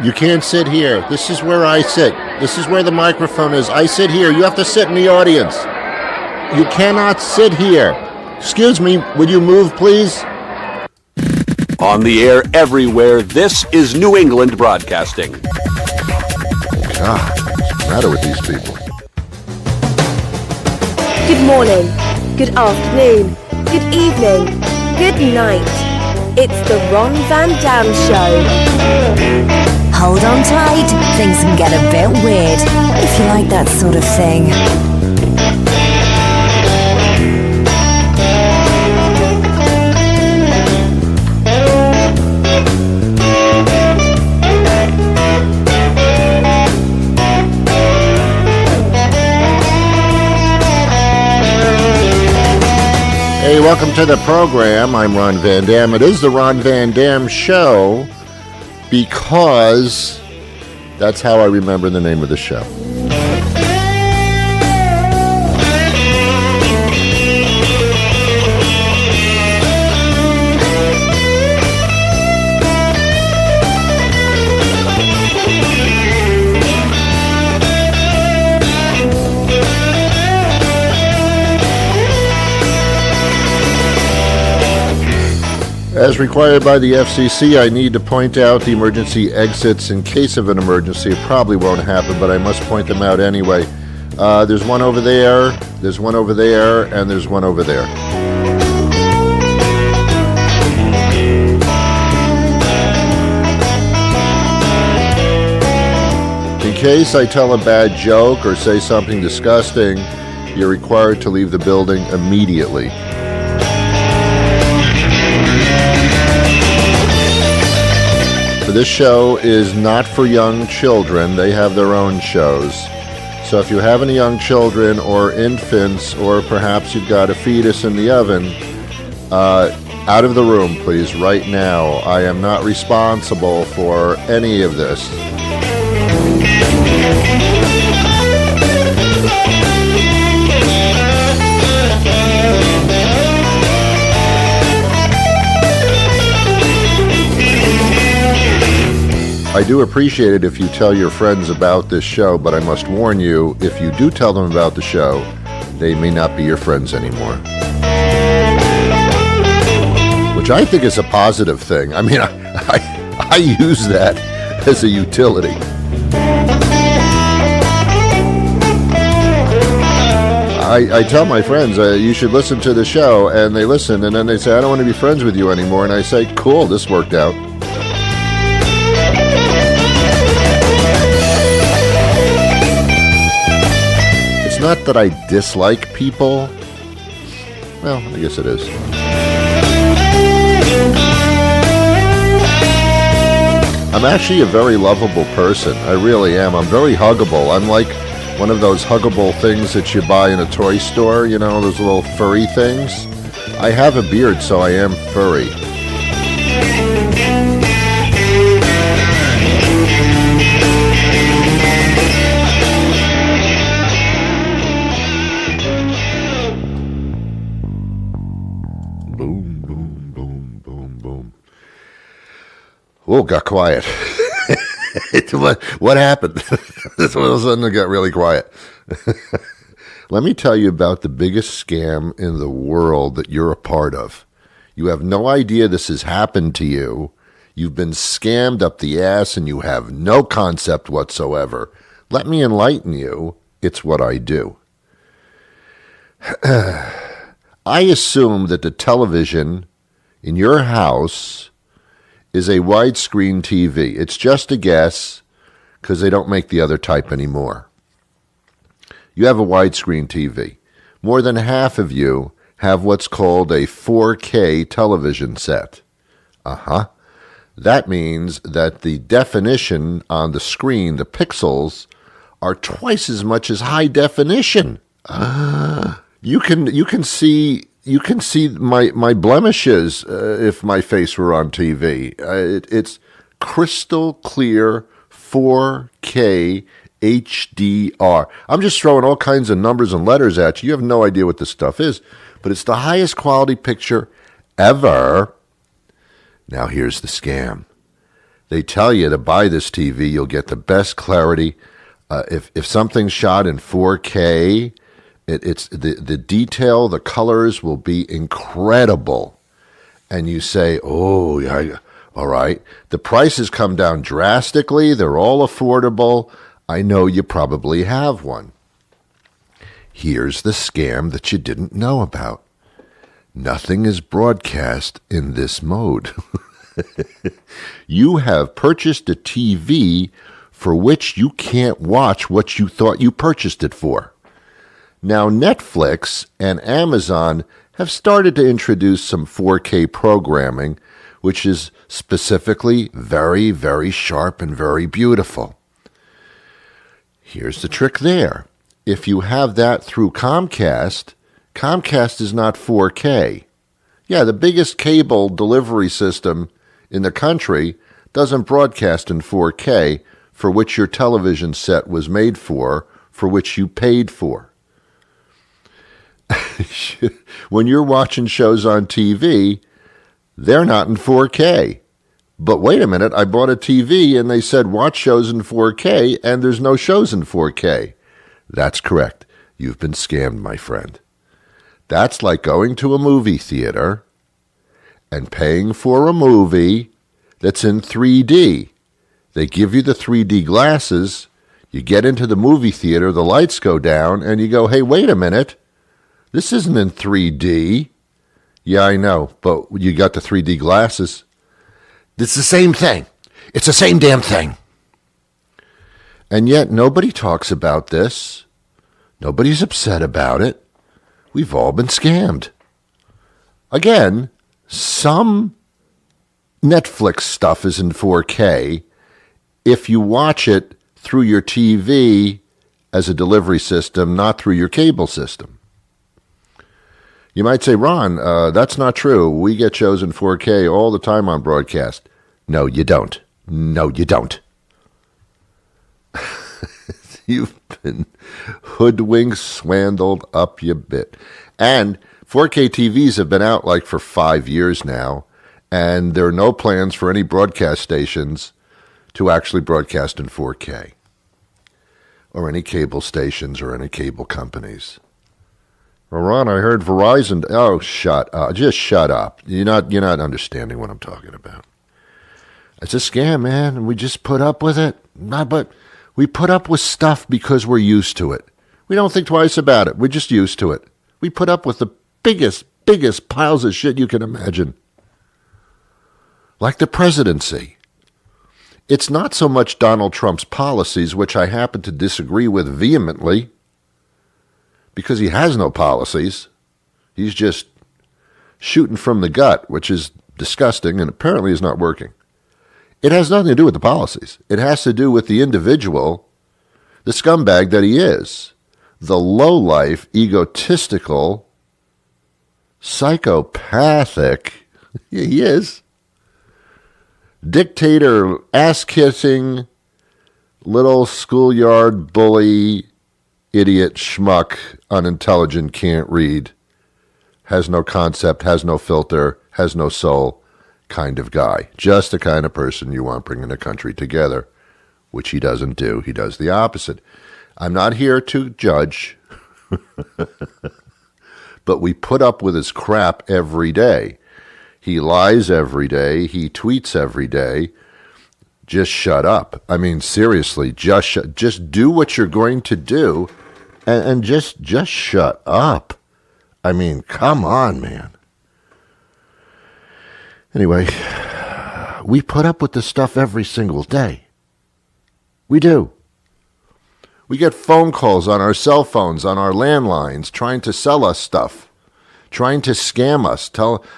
You can't sit here. This is where I sit. This is where the microphone is. I sit here. You have to sit in the audience. You cannot sit here. Excuse me, would you move, please? On the air everywhere, this is New England Broadcasting. God, what's the matter with these people? Good morning, good afternoon, good evening, good night. It's the Ron Van Dam Show. Hold on tight, things can get a bit weird, if you like that sort of thing. Hey, welcome to the program. I'm Ron Van Dam. It is the Ron Van Dam Show because that's how I remember the name of the show. As required by the FCC, I need to point out the emergency exits in case of an emergency. It probably won't happen, but I must point them out anyway. There's one over there, there's one over there, and there's one over there. In case I tell a bad joke or say something disgusting, you're required to leave the building immediately. This show is not for young children. They have their own shows. So if you have any young children or infants, or perhaps you've got a fetus in the oven, out of the room, please, right now. I am not responsible for any of this. I do appreciate it if you tell your friends about this show, but I must warn you, if you do tell them about the show, they may not be your friends anymore. Which I think is a positive thing. I mean, I use that as a utility. I tell my friends, you should listen to the show, and they listen, and then they say, I don't want to be friends with you anymore, and I say, cool, this worked out. Not that I dislike people. Well, I guess it is. I'm actually a very lovable person. I really am. I'm very huggable. I'm like one of those huggable things that you buy in a toy store, you know, those little furry things. I have a beard, so I am furry. Oh, got quiet. What happened? This all of a sudden it got really quiet. Let me tell you about the biggest scam in the world that you're a part of. You have no idea this has happened to you. You've been scammed up the ass and you have no concept whatsoever. Let me enlighten you. It's what I do. I assume that the television in your house is a widescreen TV. It's just a guess because they don't make the other type anymore. You have a widescreen TV. More than half of you have what's called a 4K television set. That means that the definition on the screen, the pixels, are twice as much as high definition. You can see my blemishes if my face were on TV. It's crystal clear 4K HDR. I'm just throwing all kinds of numbers and letters at you. You have no idea what this stuff is, but it's the highest quality picture ever. Now here's the scam. They tell you to buy this TV, you'll get the best clarity. If something's shot in 4K, it's the detail, the colors will be incredible. And you say, oh, yeah, all right. The prices come down drastically. They're all affordable. I know you probably have one. Here's the scam that you didn't know about. Nothing is broadcast in this mode. You have purchased a TV for which you can't watch what you thought you purchased it for. Now, Netflix and Amazon have started to introduce some 4K programming, which is specifically very, very sharp and very beautiful. Here's the trick there. If you have that through Comcast, Comcast is not 4K. Yeah, the biggest cable delivery system in the country doesn't broadcast in 4K, for which your television set was made for which you paid for. When you're watching shows on TV, they're not in 4K. But wait a minute, I bought a TV and they said watch shows in 4K and there's no shows in 4K. That's correct. You've been scammed, my friend. That's like going to a movie theater and paying for a movie that's in 3D. They give you the 3D glasses, you get into the movie theater, the lights go down, and you go, hey, wait a minute. This isn't in 3D. Yeah, I know, but you got the 3D glasses. It's the same thing. It's the same damn thing. And yet nobody talks about this. Nobody's upset about it. We've all been scammed. Again, some Netflix stuff is in 4K if you watch it through your TV as a delivery system, not through your cable system. You might say, Ron, that's not true. We get shows in 4K all the time on broadcast. No, you don't. No, you don't. You've been hoodwinked, swindled up your bit. And 4K TVs have been out like for 5 years now, and there are no plans for any broadcast stations to actually broadcast in 4K, or any cable stations or any cable companies. Well, Ron, I heard Verizon. Oh, shut up! Just shut up. You're not understanding what I'm talking about. It's a scam, man, and we just put up with it. But we put up with stuff because we're used to it. We don't think twice about it. We're just used to it. We put up with the biggest piles of shit you can imagine, like the presidency. It's not so much Donald Trump's policies, which I happen to disagree with vehemently, because he has no policies. He's just shooting from the gut, which is disgusting and apparently is not working. It has nothing to do with the policies. It has to do with the individual, the scumbag that he is, the low-life, egotistical, psychopathic, he is, dictator, ass-kissing, little schoolyard bully, idiot, schmuck, unintelligent, can't read, has no concept, has no filter, has no soul kind of guy. Just the kind of person you want bringing the country together, which he doesn't do. He does the opposite. I'm not here to judge, but we put up with his crap every day. He lies every day. He tweets every day. Just shut up. I mean, seriously, just do what you're going to do, and just shut up. I mean, come on, man. Anyway, we put up with this stuff every single day. We do. We get phone calls on our cell phones, on our landlines, trying to sell us stuff, trying to scam us,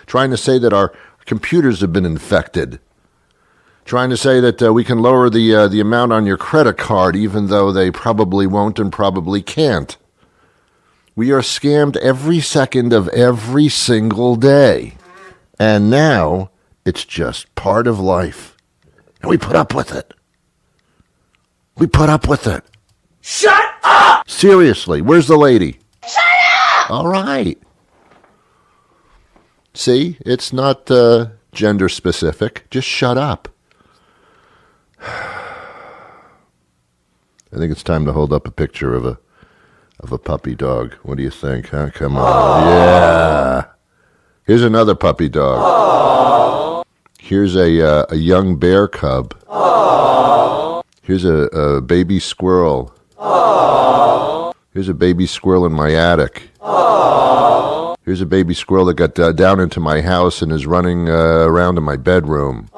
trying to say that our computers have been infected, trying to say that we can lower the amount on your credit card, even though they probably won't and probably can't. We are scammed every second of every single day. And now it's just part of life. And we put up with it. We put up with it. Shut up! Seriously, where's the lady? Shut up! All right. See, it's not gender specific. Just shut up. I think it's time to hold up a picture of a puppy dog. What do you think? Huh? Come on. Yeah. Here's another puppy dog. Here's a young bear cub. Here's a baby squirrel. Here's a baby squirrel in my attic. Here's a baby squirrel that got down into my house and is running around in my bedroom.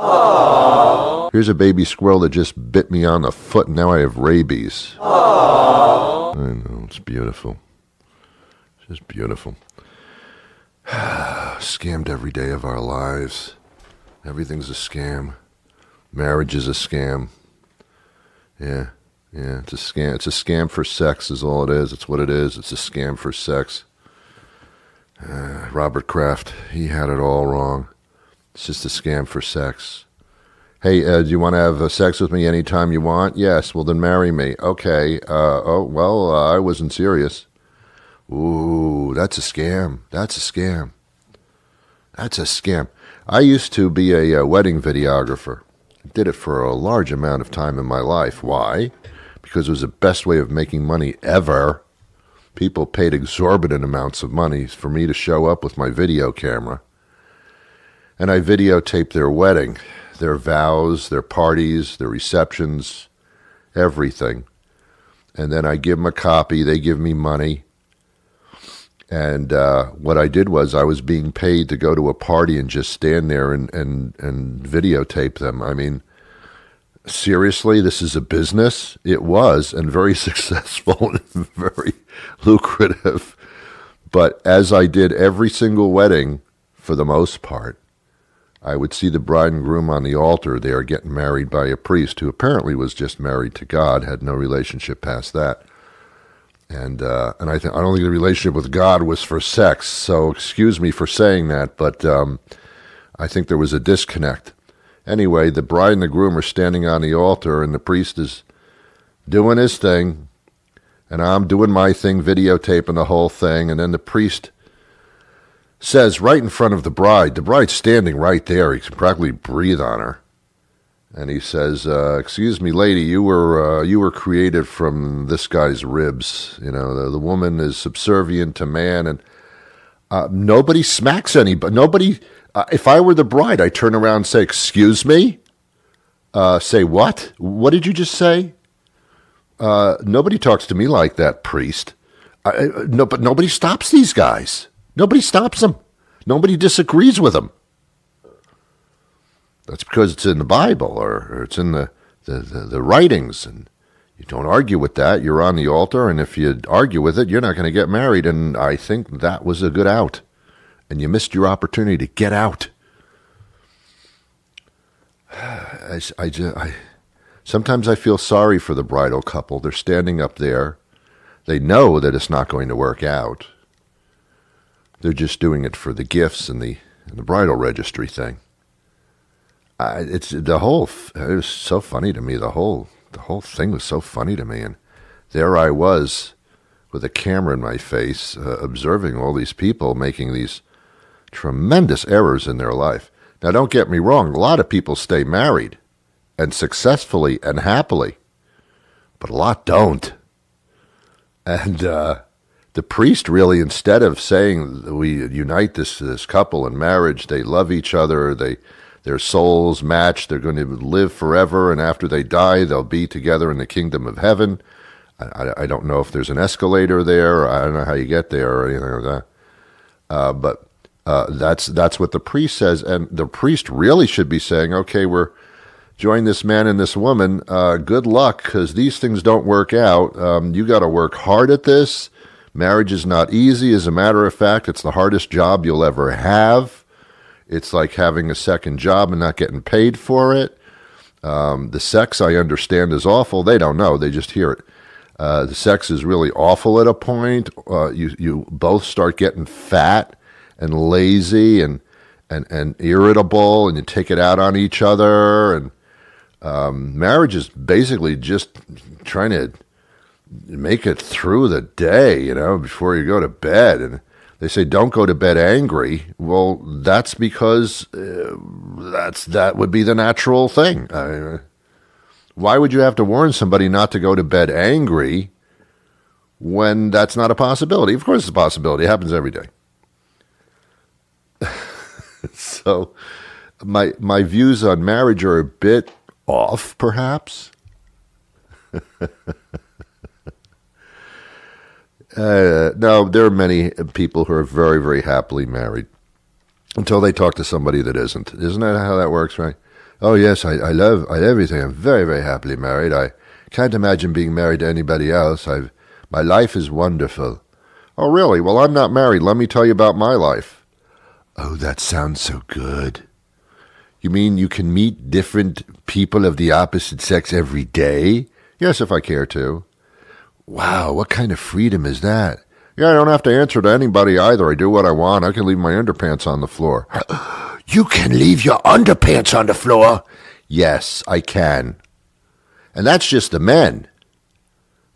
Here's a baby squirrel that just bit me on the foot, and now I have rabies. I know, it's beautiful. It's just beautiful. Scammed every day of our lives. Everything's a scam. Marriage is a scam. Yeah, it's a scam. It's a scam for sex is all it is. It's what it is. It's a scam for sex. Robert Kraft, he had it all wrong. It's just a scam for sex. Hey, do you want to have sex with me anytime you want? Yes, well then marry me. Okay, I wasn't serious. Ooh, that's a scam. That's a scam. That's a scam. I used to be a wedding videographer. I did it for a large amount of time in my life. Why? Because it was the best way of making money ever. People paid exorbitant amounts of money for me to show up with my video camera. And I videotaped their wedding, their vows, their parties, their receptions, everything. And then I give them a copy, they give me money. And what I did was I was being paid to go to a party and just stand there and videotape them. I mean, seriously, this is a business? It was, and very successful and very lucrative. But as I did every single wedding, for the most part, I would see the bride and groom on the altar there getting married by a priest who apparently was just married to God, had no relationship past that. And I don't think the relationship with God was for sex, so excuse me for saying that, but I think there was a disconnect. Anyway, the bride and the groom are standing on the altar, and the priest is doing his thing, and I'm doing my thing, videotaping the whole thing, and then the priest says right in front of the bride's standing right there, he can practically breathe on her, and he says, excuse me, lady, you were created from this guy's ribs. You know, the woman is subservient to man, and nobody smacks anybody. Nobody, if I were the bride, I'd turn around and say, excuse me? Say what? What did you just say? Nobody talks to me like that, priest. No, but nobody stops these guys. Nobody stops them. Nobody disagrees with them. That's because it's in the Bible or it's in the writings, and you don't argue with that. You're on the altar, and if you argue with it, you're not going to get married, and I think that was a good out, and you missed your opportunity to get out. Sometimes I feel sorry for the bridal couple. They're standing up there. They know that it's not going to work out. They're just doing it for the gifts and the bridal registry thing. It was so funny to me. The whole thing was so funny to me, and there I was with a camera in my face, observing all these people making these tremendous errors in their life. Now, don't get me wrong. A lot of people stay married and successfully and happily, but a lot don't. And the priest really, instead of saying we unite this couple in marriage, they love each other, their souls match, they're going to live forever, and after they die, they'll be together in the kingdom of heaven. I don't know if there's an escalator there. I don't know how you get there or anything like that. But that's what the priest says, and the priest really should be saying, okay, we're join this man and this woman. Good luck, because these things don't work out. You got to work hard at this. Marriage is not easy. As a matter of fact, it's the hardest job you'll ever have. It's like having a second job and not getting paid for it. The sex, I understand, is awful. They don't know. They just hear it. The sex is really awful at a point. You both start getting fat and lazy and irritable, and you take it out on each other. And marriage is basically just trying to make it through the day, before you go to bed. And they say, don't go to bed angry. Well, that's because that would be the natural thing. Why would you have to warn somebody not to go to bed angry when that's not a possibility? Of course it's a possibility. It happens every day. So my views on marriage are a bit off, perhaps. No, there are many people who are very, very happily married until they talk to somebody that isn't. Isn't that how that works, right? Oh, yes, I love everything. I'm very, very happily married. I can't imagine being married to anybody else. My life is wonderful. Oh, really? Well, I'm not married. Let me tell you about my life. Oh, that sounds so good. You mean you can meet different people of the opposite sex every day? Yes, if I care to. Wow, what kind of freedom is that? Yeah, I don't have to answer to anybody either. I do what I want. I can leave my underpants on the floor. You can leave your underpants on the floor? Yes, I can. And that's just the men.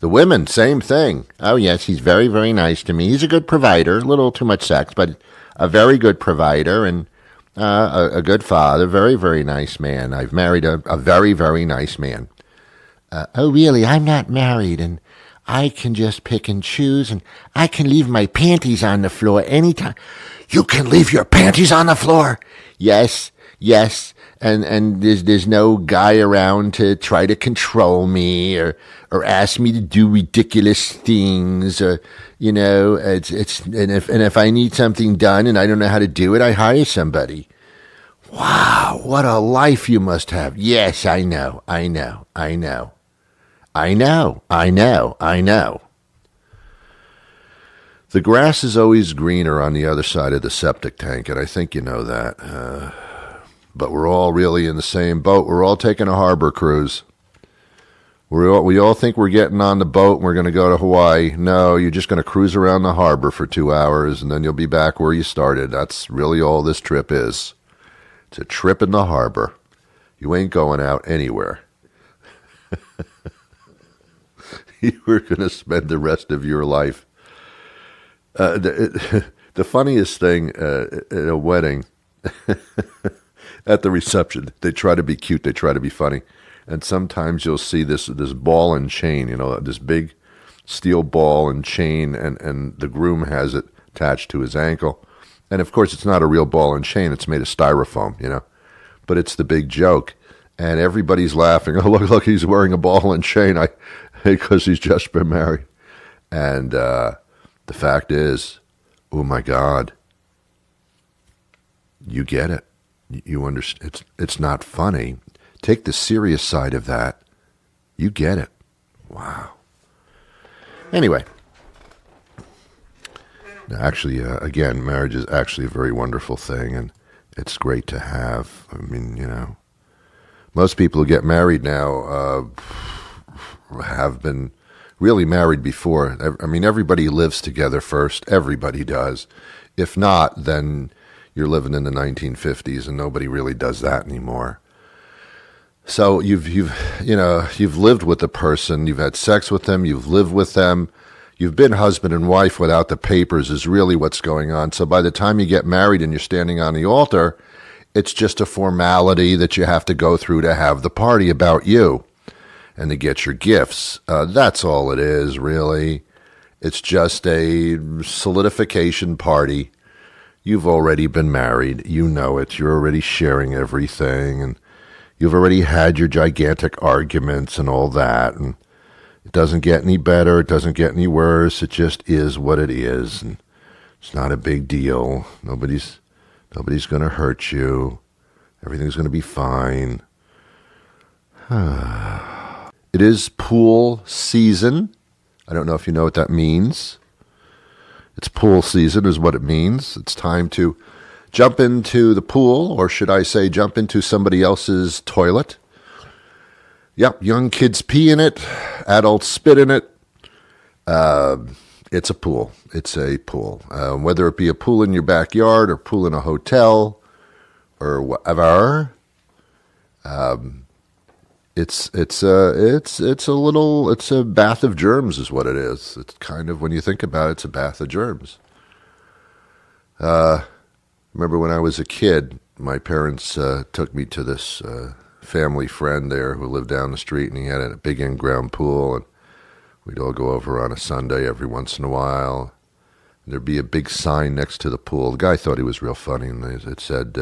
The women, same thing. Oh, yes, he's very, very nice to me. He's a good provider. A little too much sex, but a very good provider and a good father. Very, very nice man. I've married a very, very nice man. Oh, really? I'm not married, and I can just pick and choose, and I can leave my panties on the floor anytime. You can leave your panties on the floor? Yes, and there's no guy around to try to control me or ask me to do ridiculous things, or if I need something done and I don't know how to do it, I hire somebody. Wow, what a life you must have. Yes, I know. The grass is always greener on the other side of the septic tank, and I think you know that. But we're all really in the same boat. We're all taking a harbor cruise. We all think we're getting on the boat and we're going to go to Hawaii. No, you're just going to cruise around the harbor for 2 hours, and then you'll be back where you started. That's really all this trip is. It's a trip in the harbor. You ain't going out anywhere. You were going to spend the rest of your life. The funniest thing at a wedding, at the reception, they try to be cute, they try to be funny. And sometimes you'll see this ball and chain, this big steel ball and chain, and the groom has it attached to his ankle. And of course, it's not a real ball and chain, it's made of styrofoam, But it's the big joke. And everybody's laughing. Oh, look, he's wearing a ball and chain because he's just been married. And the fact is, oh my God, you get it. You understand. It's not funny. Take the serious side of that. You get it. Wow. Anyway. Actually, again, marriage is actually a very wonderful thing, and it's great to have. I mean, most people who get married now have been really married before. I mean, everybody lives together first. Everybody does. If not, then you're living in the 1950s, and nobody really does that anymore. So you've lived with the person, you've had sex with them, you've lived with them, you've been husband and wife without the papers is really what's going on. So by the time you get married and you're standing on the altar, it's just a formality that you have to go through to have the party about you and to get your gifts. That's all it is, really. It's just a solidification party. You've already been married. You know it. You're already sharing everything, and you've already had your gigantic arguments and all that, and it doesn't get any better. It doesn't get any worse. It just is what it is, and it's not a big deal. Nobody's going to hurt you. Everything's going to be fine. It is pool season. I don't know if you know what that means. It's pool season is what it means. It's time to jump into the pool, or should I say jump into somebody else's toilet. Yep, young kids pee in it, adults spit in it. It's a pool. It's a pool. Whether it be a pool in your backyard or pool in a hotel or whatever, it's a bath of germs is what it is. It's kind of, when you think about it, it's a bath of germs. Remember when I was a kid, my parents took me to this family friend there who lived down the street, and he had a big in-ground pool, and we'd all go over on a Sunday every once in a while. And there'd be a big sign next to the pool. The guy thought he was real funny, and it said,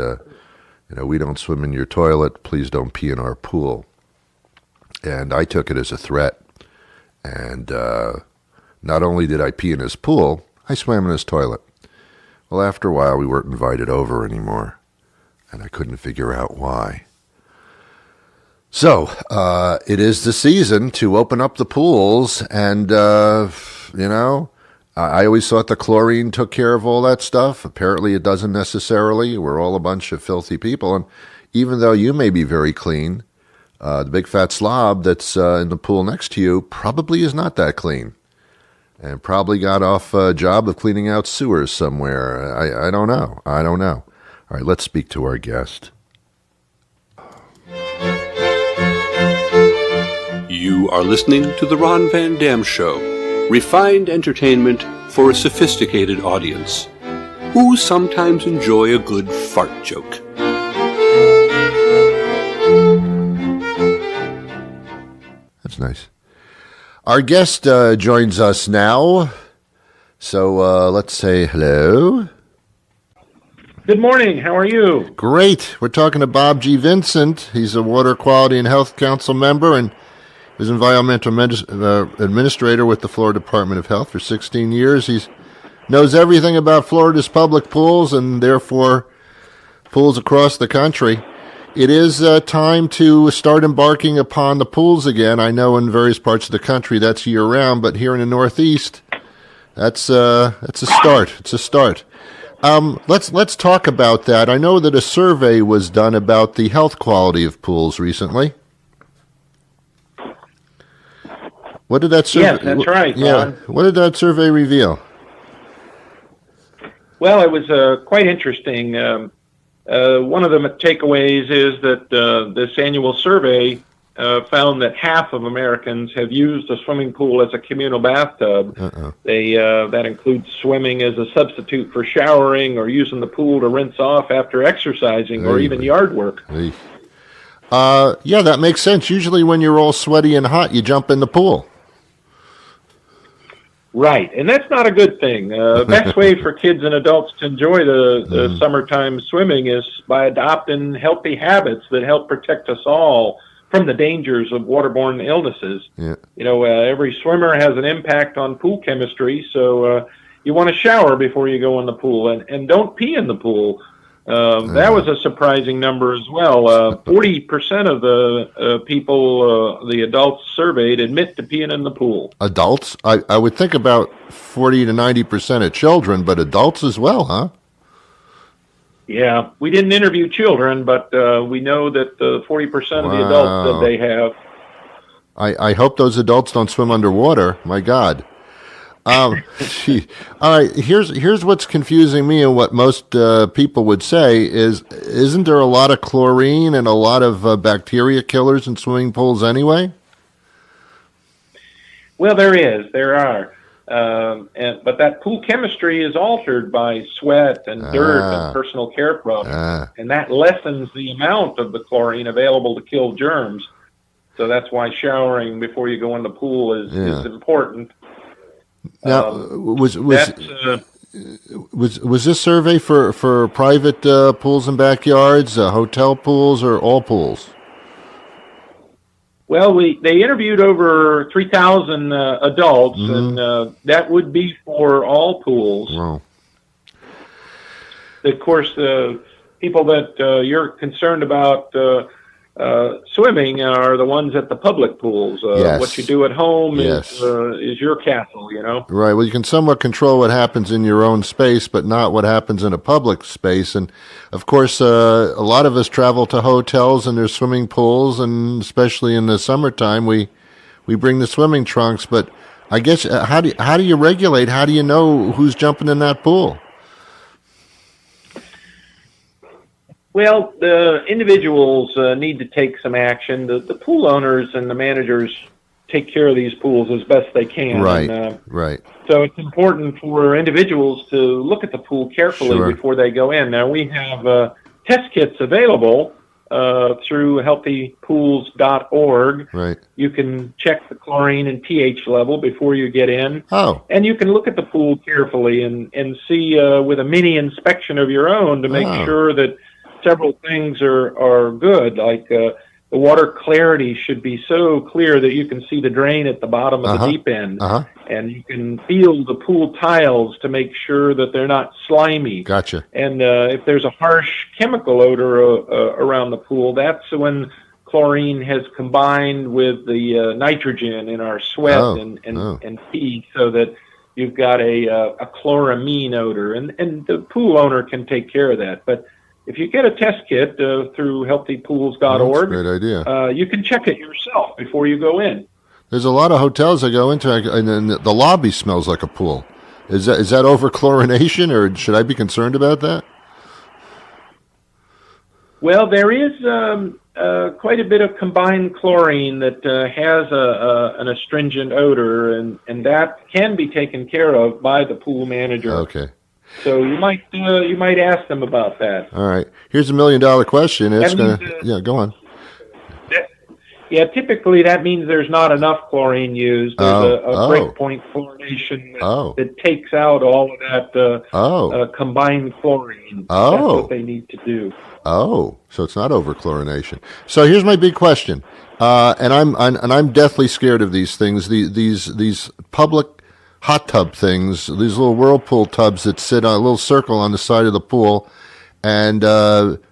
we don't swim in your toilet. Please don't pee in our pool. And I took it as a threat. And not only did I pee in his pool, I swam in his toilet. Well, after a while, we weren't invited over anymore, and I couldn't figure out why. So, it is the season to open up the pools, and, I always thought the chlorine took care of all that stuff. Apparently it doesn't necessarily. We're all a bunch of filthy people, and even though you may be very clean, the big fat slob that's in the pool next to you probably is not that clean, and probably got off a job of cleaning out sewers somewhere. I don't know. All right, let's speak to our guest. You are listening to The Ron Van Dam Show, refined entertainment for a sophisticated audience who sometimes enjoy a good fart joke. That's nice. Our guest joins us now, so let's say hello. Good morning. How are you? Great. We're talking to Bob G. Vincent. He's a Water Quality and Health Council member and was environmental administrator with the Florida Department of Health for 16 years. He knows everything about Florida's public pools and therefore pools across the country. It is time to start embarking upon the pools again. I know in various parts of the country that's year-round, but here in the Northeast, that's a start. It's a start. Let's talk about that. I know that a survey was done about the health quality of pools recently. What did that survey? Yes, that's right. Yeah. What did that survey reveal? Well, it was quite interesting. One of the takeaways is that this annual survey found that half of Americans have used a swimming pool as a communal bathtub. That includes swimming as a substitute for showering or using the pool to rinse off after exercising or even yard work. Yeah, that makes sense. Usually when you're all sweaty and hot, you jump in the pool. Right, and that's not a good thing. Best way for kids and adults to enjoy the summertime swimming is by adopting healthy habits that help protect us all from the dangers of waterborne illnesses. Yeah. Every swimmer has an impact on pool chemistry, so you want to shower before you go in the pool, and don't pee in the pool. That was a surprising number as well. 40% of the people, the adults surveyed, admit to peeing in the pool. Adults? I would think about 40 to 90% of children, but adults as well, huh? Yeah, we didn't interview children, but we know that 40% of the adults that they have. I hope those adults don't swim underwater. My God. All right, here's what's confusing me and what most people would say is, isn't there a lot of chlorine and a lot of bacteria killers in swimming pools anyway? Well, there are. But that pool chemistry is altered by sweat and dirt and personal care products, and that lessens the amount of the chlorine available to kill germs. So that's why showering before you go in the pool is important. Now, was this survey for private pools and backyards, hotel pools, or all pools? Well, they interviewed over 3,000 adults, and that would be for all pools. Wow. Of course, the people that you're concerned about swimming are the ones at the public pools. Yes. What you do at home is your castle, Right. Well, you can somewhat control what happens in your own space, but not what happens in a public space. And, of course, a lot of us travel to hotels and there's swimming pools, and especially in the summertime, we bring the swimming trunks. But I guess how do you regulate? How do you know who's jumping in that pool? Well, the individuals need to take some action. The pool owners and the managers take care of these pools as best they can. Right, and, right. So it's important for individuals to look at the pool carefully before they go in. Now, we have test kits available through healthypools.org. Right. You can check the chlorine and pH level before you get in. Oh. And you can look at the pool carefully and see with a mini inspection of your own to make sure that several things are good, like the water clarity should be so clear that you can see the drain at the bottom of the deep end. And you can feel the pool tiles to make sure that they're not slimy. Gotcha. And if there's a harsh chemical odor around the pool, that's when chlorine has combined with the nitrogen in our sweat and pee, so that you've got a chloramine odor. And the pool owner can take care of that. But if you get a test kit through healthypools.org, great idea. You can check it yourself before you go in. There's a lot of hotels I go into, and the lobby smells like a pool. Is that over-chlorination, or should I be concerned about that? Well, there is quite a bit of combined chlorine that has an astringent odor, and that can be taken care of by the pool manager. Okay. So you might ask them about that. All right. Here's $1 million question. Go on. Yeah, typically that means there's not enough chlorine used. There's a breakpoint chlorination that takes out all of that combined chlorine. That's what they need to do. Oh, so it's not over-chlorination. So here's my big question, and I'm deathly scared of these things. These public hot tub things, these little whirlpool tubs that sit on a little circle on the side of the pool, and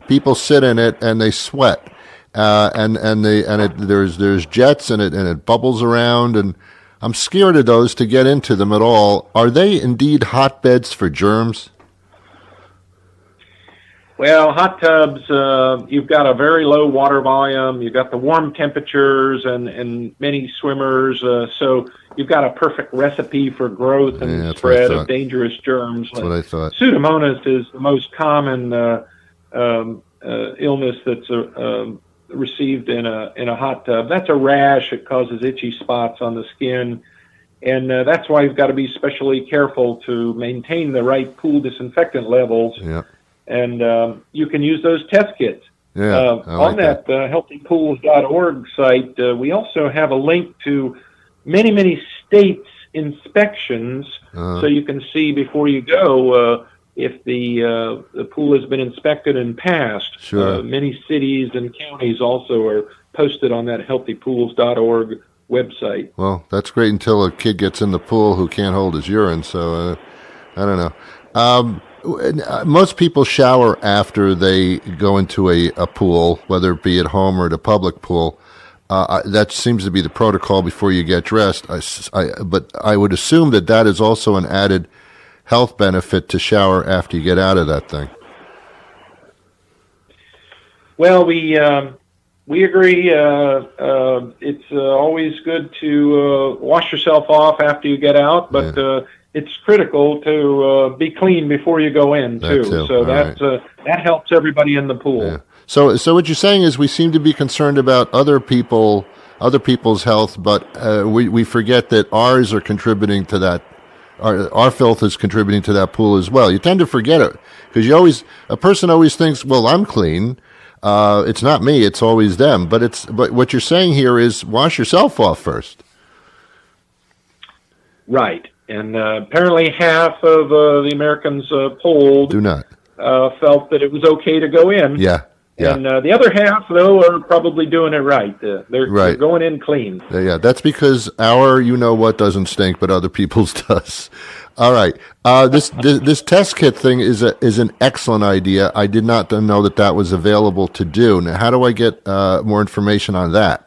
people sit in it and they sweat. There's jets and it bubbles around, and I'm scared of those to get into them at all. Are they indeed hotbeds for germs? Well, hot tubs, you've got a very low water volume. You've got the warm temperatures and many swimmers, so you've got a perfect recipe for growth and spread of dangerous germs. That's what I thought. Pseudomonas is the most common illness that's received in a hot tub. That's a rash. It causes itchy spots on the skin, and that's why you've got to be especially careful to maintain the right pool disinfectant levels. Yeah. And you can use those test kits. On that healthypools.org site, we also have a link to many states' inspections, so you can see before you go if the pool has been inspected and passed. Sure. Many cities and counties also are posted on that healthypools.org website. Well, that's great until a kid gets in the pool who can't hold his urine, so I don't know. Most people shower after they go into a pool, whether it be at home or at a public pool. That seems to be the protocol before you get dressed. But I would assume that is also an added health benefit to shower after you get out of that thing. Well, we agree. It's always good to wash yourself off after you get out, but it's critical to be clean before you go in too. So that helps everybody in the pool. Yeah. So what you're saying is we seem to be concerned about other people's health, but we forget that ours are contributing to that. Our filth is contributing to that pool as well. You tend to forget it because a person always thinks, well, I'm clean. It's not me. It's always them. But what you're saying here is wash yourself off first. Right. And apparently half of the Americans polled do not felt that it was okay to go in. Yeah. And the other half, though, are probably doing it right. They're going in clean. Yeah, that's because our what doesn't stink, but other people's does. All right. This test kit thing is an excellent idea. I did not know that was available to do. Now, how do I get more information on that?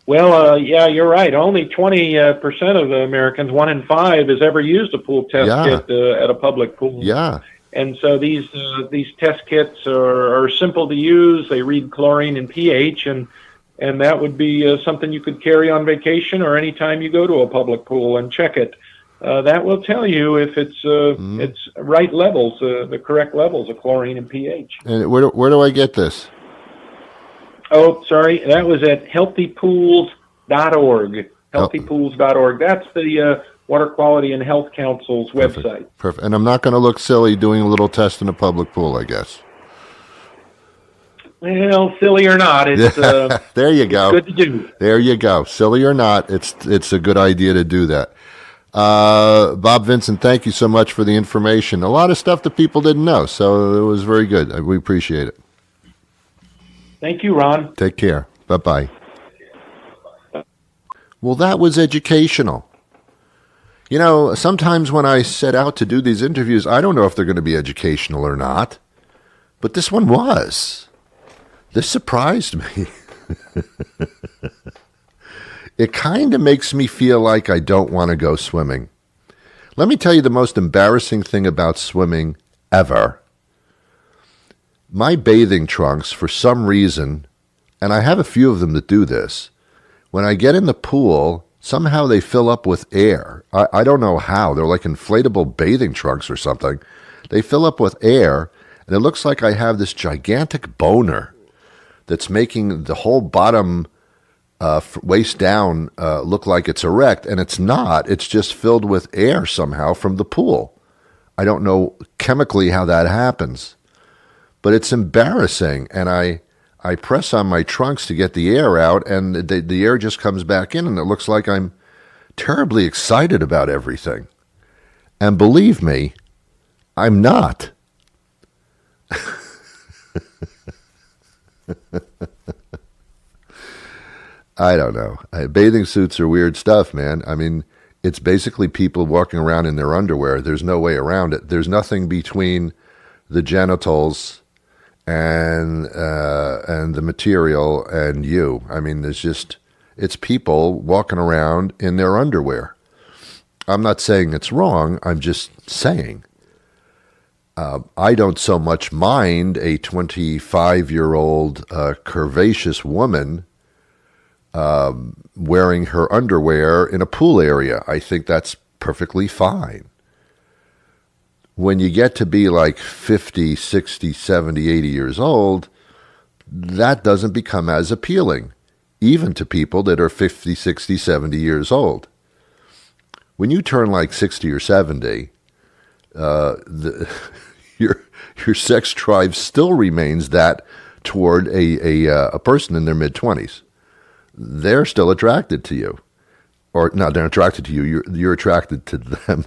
Well, you're right. Only 20% of the Americans, 1 in 5, has ever used a pool test kit at a public pool. Yeah. And so these test kits are simple to use. They read chlorine and pH, and that would be something you could carry on vacation or anytime you go to a public pool and check it. That will tell you if it's right levels, the correct levels of chlorine and pH. And where do I get this? Oh, sorry. That was at healthypools.org. Healthypools.org. That's the Water Quality and Health Council's website. Perfect. And I'm not going to look silly doing a little test in a public pool, I guess. Well, silly or not, it's there you go. good to do. There you go. Silly or not, it's a good idea to do that. Bob Vincent, thank you so much for the information. A lot of stuff that people didn't know, so it was very good. We appreciate it. Thank you, Ron. Take care. Bye-bye. Well, that was educational. You know, sometimes when I set out to do these interviews, I don't know if they're going to be educational or not, but this one was. This surprised me. It kind of makes me feel like I don't want to go swimming. Let me tell you the most embarrassing thing about swimming ever. My bathing trunks, for some reason, and I have a few of them that do this, when I get in the pool, somehow they fill up with air. I don't know how. They're like inflatable bathing trunks or something. They fill up with air, and it looks like I have this gigantic boner that's making the whole bottom waist down look like it's erect, and it's not. It's just filled with air somehow from the pool. I don't know chemically how that happens, but it's embarrassing, and I press on my trunks to get the air out, and the air just comes back in, and it looks like I'm terribly excited about everything. And believe me, I'm not. I don't know. Bathing suits are weird stuff, man. I mean, it's basically people walking around in their underwear. There's no way around it. There's nothing between the genitals and the material and you. I mean, it's people walking around in their underwear. I'm not saying it's wrong. I'm just saying. I don't so much mind a 25-year-old curvaceous woman wearing her underwear in a pool area. I think that's perfectly fine. When you get to be like 50, 60, 70, 80 years old, that doesn't become as appealing, even to people that are 50, 60, 70 years old. When you turn like 60 or 70, your sex drive still remains that toward a person in their mid-20s. They're still attracted to you. Or, no, they're attracted to you. You're attracted to them.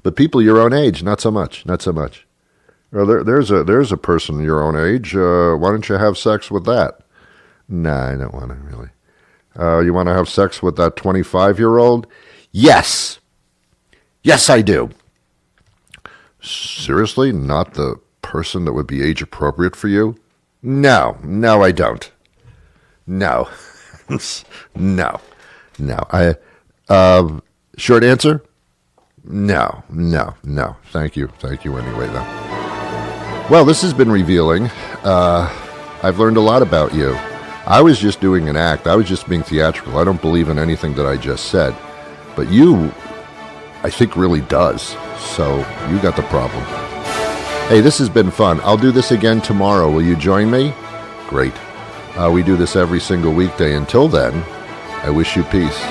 But people your own age, not so much. Not so much. Well, there's a person your own age. Why don't you have sex with that? Nah, I don't want to really. You want to have sex with that 25-year-old? Yes. Yes, I do. Seriously? Not the person that would be age appropriate for you? No, I don't. No. No. Short answer? No. Thank you anyway, though. Well, this has been revealing. I've learned a lot about you. I was just doing an act. I was just being theatrical. I don't believe in anything that I just said. But you, I think, really does. So you got the problem. Hey, this has been fun. I'll do this again tomorrow. Will you join me? Great. We do this every single weekday. Until then, I wish you peace.